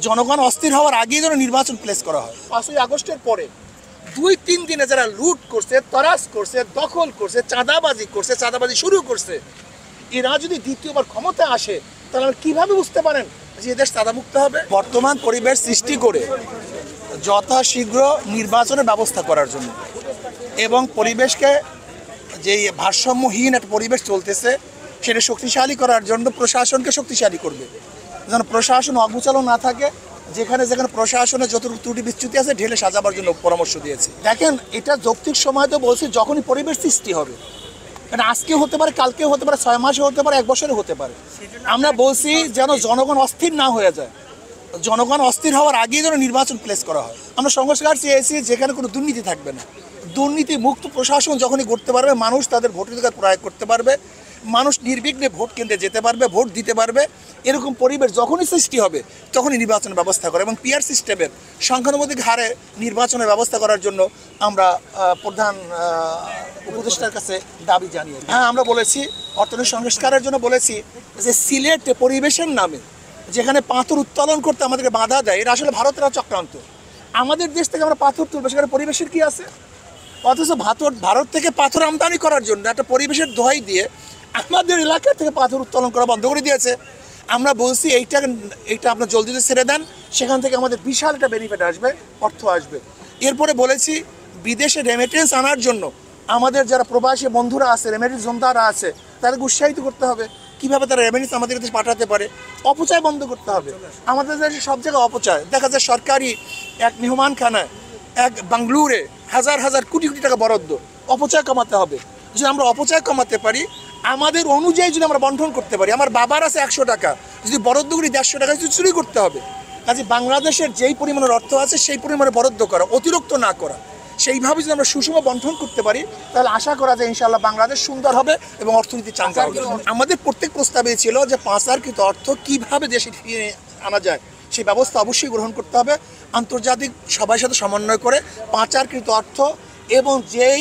জনগণ অস্থির হওয়ার আগেই যেন নির্বাচন প্লেস করা হয়। 5ই আগস্টের পরে 2-3 দিনে যারা লুট করছে, তরাস করছে, দখল করছে, চাঁদাবাজি শুরু করছে, এরা যদি দ্বিতীয়বার ক্ষমতা আসে তাহলে আমরা কীভাবে বুঝতে পারেন যে এদেশ চাঁদামুক্ত হবে? বর্তমান পরিবেশ সৃষ্টি করে যথাশীঘ্র নির্বাচনের ব্যবস্থা করার জন্য এবং পরিবেশকে যে ভারসাম্যহীন একটা পরিবেশ চলতেছে সেটা শক্তিশালী করার জন্য প্রশাসনকে শক্তিশালী করবে, যেন প্রশাসন অগোছালো না থাকে। যেখানে যেখানে প্রশাসনের যত ত্রুটি বিচ্যুতি আছে ঢেলে সাজাবার জন্য পরামর্শ দিয়েছে। দেখেন, এটা যৌক্তিক সময় তো বলছি যখনই পরিবেশ সৃষ্টি হবে, কারণ আজকে হতে পারে, কালকে হতে পারে, 6 মাসে হতে পারে, 1 বছরে হতে পারে। আমরা বলছি যেন জনগণ অস্থির না হয়ে যায়, জনগণ অস্থির হওয়ার আগেই যেন নির্বাচন প্লেস করা হয়। আমরা সংস্কার চেয়েছি যেখানে কোনো দুর্নীতি থাকবে না, দুর্নীতি মুক্ত প্রশাসন যখনই করতে পারবে, মানুষ তাদের ভোটাধিকার প্রয়োগ করতে পারবে, মানুষ নির্বিঘ্নে ভোট কেন্দ্রে যেতে পারবে, ভোট দিতে পারবে, এরকম পরিবেশ যখনই সৃষ্টি হবে তখনই নির্বাচনের ব্যবস্থা করে এবং পিআর সিস্টেমের সংখ্যানুপাতিক হারে নির্বাচনের ব্যবস্থা করার জন্য আমরা প্রধান উপদেষ্টার কাছে দাবি জানিয়ে। হ্যাঁ, আমরা বলেছি অর্থনৈতিক সংস্কারের জন্য বলেছি যে সিলেটে পরিবেশের নামে যেখানে পাথর উত্তোলন করতে আমাদেরকে বাধা দেয়, এটা আসলে ভারতের চক্রান্ত। আমাদের দেশ থেকে আমরা পাথর তুলবো, সেখানে পরিবেশের কী আছে? অথচ ভারত থেকে পাথর আমদানি করার জন্য একটা পরিবেশের দোহাই দিয়ে আমাদের এলাকা থেকে পাথর উত্তোলন করা বন্ধ করে দিয়েছে। আমরা বলছি এইটা আপনার জলদি ছেড়ে দেন, সেখান থেকে আমাদের বিশাল একটা বেনিফিট আসবে, অর্থ আসবে। এরপরে বলেছি বিদেশে রেমিটেন্স আনার জন্য আমাদের যারা প্রবাসী বন্ধুরা আছে, রেমিটেন্স যোদ্ধারা আছে, তাদেরকে উৎসাহিত করতে হবে কীভাবে তারা রেমিটেন্স আমাদের দেশে পাঠাতে পারে। অপচয় বন্ধ করতে হবে। আমাদের দেশে সব জায়গায় অপচয় দেখা যায়। সরকারি এক মেহমানখানায়, এক বাংলুরে হাজার হাজার কোটি কোটি টাকা বরাদ্দ, অপচয় কমাতে হবে। যদি আমরা অপচয় কমাতে পারি, আমাদের অনুযায়ী যদি আমরা বন্টন করতে পারি, আমার বাবার আছে 100 টাকা, যদি বরাদ্দ করি 150 টাকা চুরি করতে হবে। কাজে বাংলাদেশের যেই পরিমাণের অর্থ আছে সেই পরিমাণে বরাদ্দ করা, অতিরিক্ত না করা, সেইভাবে যদি আমরা সুষম বন্টন করতে পারি তাহলে আশা করা যায় ইনশাআল্লাহ বাংলাদেশ সুন্দর হবে এবং অর্থনীতি চাঙ্গা হবে। আমাদের প্রত্যেক প্রস্তাবে ছিল যে পাচারকৃত অর্থ কীভাবে দেশে ফিরিয়ে আনা যায় সেই ব্যবস্থা অবশ্যই গ্রহণ করতে হবে, আন্তর্জাতিক সবার সাথে সমন্বয় করে। পাচারকৃত অর্থ এবং যেই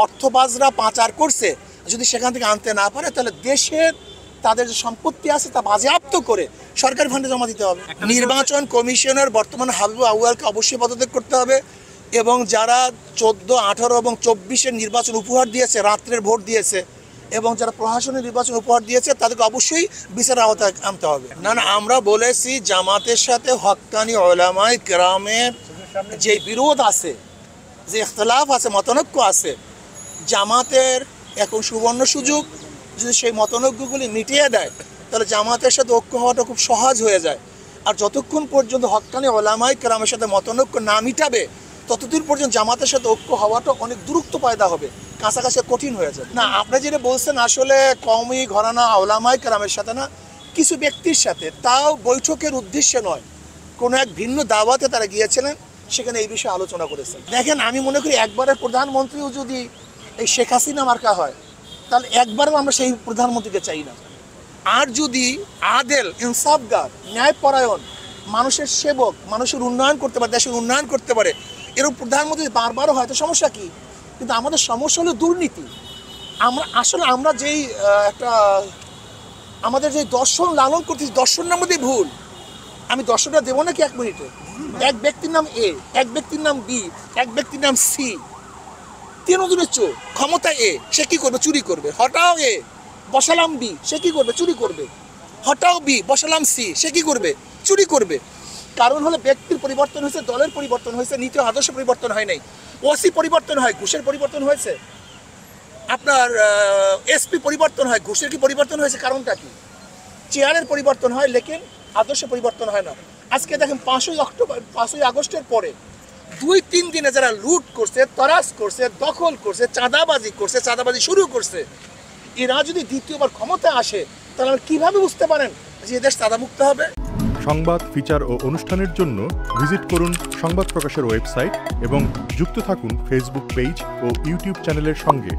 অর্থবাজরা পাচার করছে যদি সেখান থেকে আনতে না পারে তাহলে দেশের তাদের যে সম্পত্তি আছে তা বাজেয়াপ্ত করে সরকারি ফান্ডে জমা দিতে হবে। নির্বাচন কমিশনের বর্তমান হাবিব আউয়ালকে অবশ্যই পদত্যাগ করতে হবে এবং যারা 14, 18 এবং 24-এর নির্বাচন উপহার দিয়েছে, রাত্রের ভোট দিয়েছে এবং যারা প্রশাসনের নির্বাচন উপহার দিয়েছে তাদেরকে অবশ্যই বিচারের আওতায় আনতে হবে। না, আমরা বলেছি জামাতের সাথে হক্কানি উলামায়ে কেরামের যে বিরোধ আছে, যে ইখতিলাফ আছে, মতানৈক্য আছে, জামাতের এখন সুবর্ণ সুযোগ। যদি সেই মতানৈক্যগুলি মিটিয়ে দেয় তাহলে জামাতের সাথে ঐক্য হওয়াটা খুব সহজ হয়ে যায়। আর যতক্ষণ পর্যন্ত হক্কানি উলামায়ে কেরামের সাথে মতানৈক্য না মিটাবে ততদিন পর্যন্ত জামাতের সাথে ঐক্য হওয়াটা অনেক দূরত্ব পয়দা হবে, কাছাকাছি কঠিন হয়ে যাবে। না, আপনি যেটা বলছেন আসলে কওমি ঘরানা উলামায়ে কেরামের সাথে না, কিছু ব্যক্তির সাথে, তাও বৈঠকের উদ্দেশ্যে নয়, কোনো এক ভিন্ন দাওয়াতে তারা গিয়েছিলেন, সেখানে এই বিষয়ে আলোচনা করেছেন। দেখেন, আমি মনে করি একবারের প্রধানমন্ত্রীও যদি এই শেখ হাসিনা মার্কা হয় তাহলে একবারও আমরা সেই প্রধানমন্ত্রীকে চাই না। আর যদি আদেল, ইনসাফগার, ন্যায়পরায়ণ, মানুষের সেবক, মানুষের উন্নয়ন করতে পারে, দেশের উন্নয়ন করতে পারে, এরকম প্রধানমন্ত্রী বারবারও হয়তো সমস্যা কি? কিন্তু আমাদের সমস্যা হলো দুর্নীতি। আমরা যেই একটা আমাদের যে দর্শন লালন করতেছি, দর্শনের মধ্যে ভুল। আমি দর্শনটা দেবো নাকি 1 মিনিটে? এক ব্যক্তির নাম এ, এক ব্যক্তির নাম বি, এক ব্যক্তির নাম সি, 3 জনের চোখ। ক্ষমতা এ, সে কী করবে? চুরি করবে। হটাও এ, বসালাম বি, সে কী করবে? চুরি করবে। হটাও বি, বসালাম সি, সে কী করবে? চুরি করবে। কারণ হলো ব্যক্তির পরিবর্তন হয়েছে, দলের পরিবর্তন হয়েছে, নীতি আদর্শ পরিবর্তন হয় নাই। ওসি পরিবর্তন হয়, ঘুষের পরিবর্তন হয়েছে। আপনার এসপি পরিবর্তন হয়, ঘুষের কি পরিবর্তন হয়েছে? কারণটা কি? চেয়ারের পরিবর্তন হয়, লেকিন আদর্শ পরিবর্তন হয় না। আজকে দেখেন 5ই আগস্টের পরে 2-3 দিনে যারা লুট করছে, তরাস করছে, দখল করছে, চাঁদাবাজি শুরু করছে, এরা যদি দ্বিতীয়বার ক্ষমতা আসে তাহলে আমরা কীভাবে বুঝতে পারেন যে এদেশ চাঁদামুক্ত হবে? সংবাদ, ফিচার ও অনুষ্ঠানের জন্য ভিজিট করুন সংবাদ প্রকাশের ওয়েবসাইট এবং যুক্ত থাকুন ফেসবুক পেজ ও ইউটিউব চ্যানেলের সঙ্গে।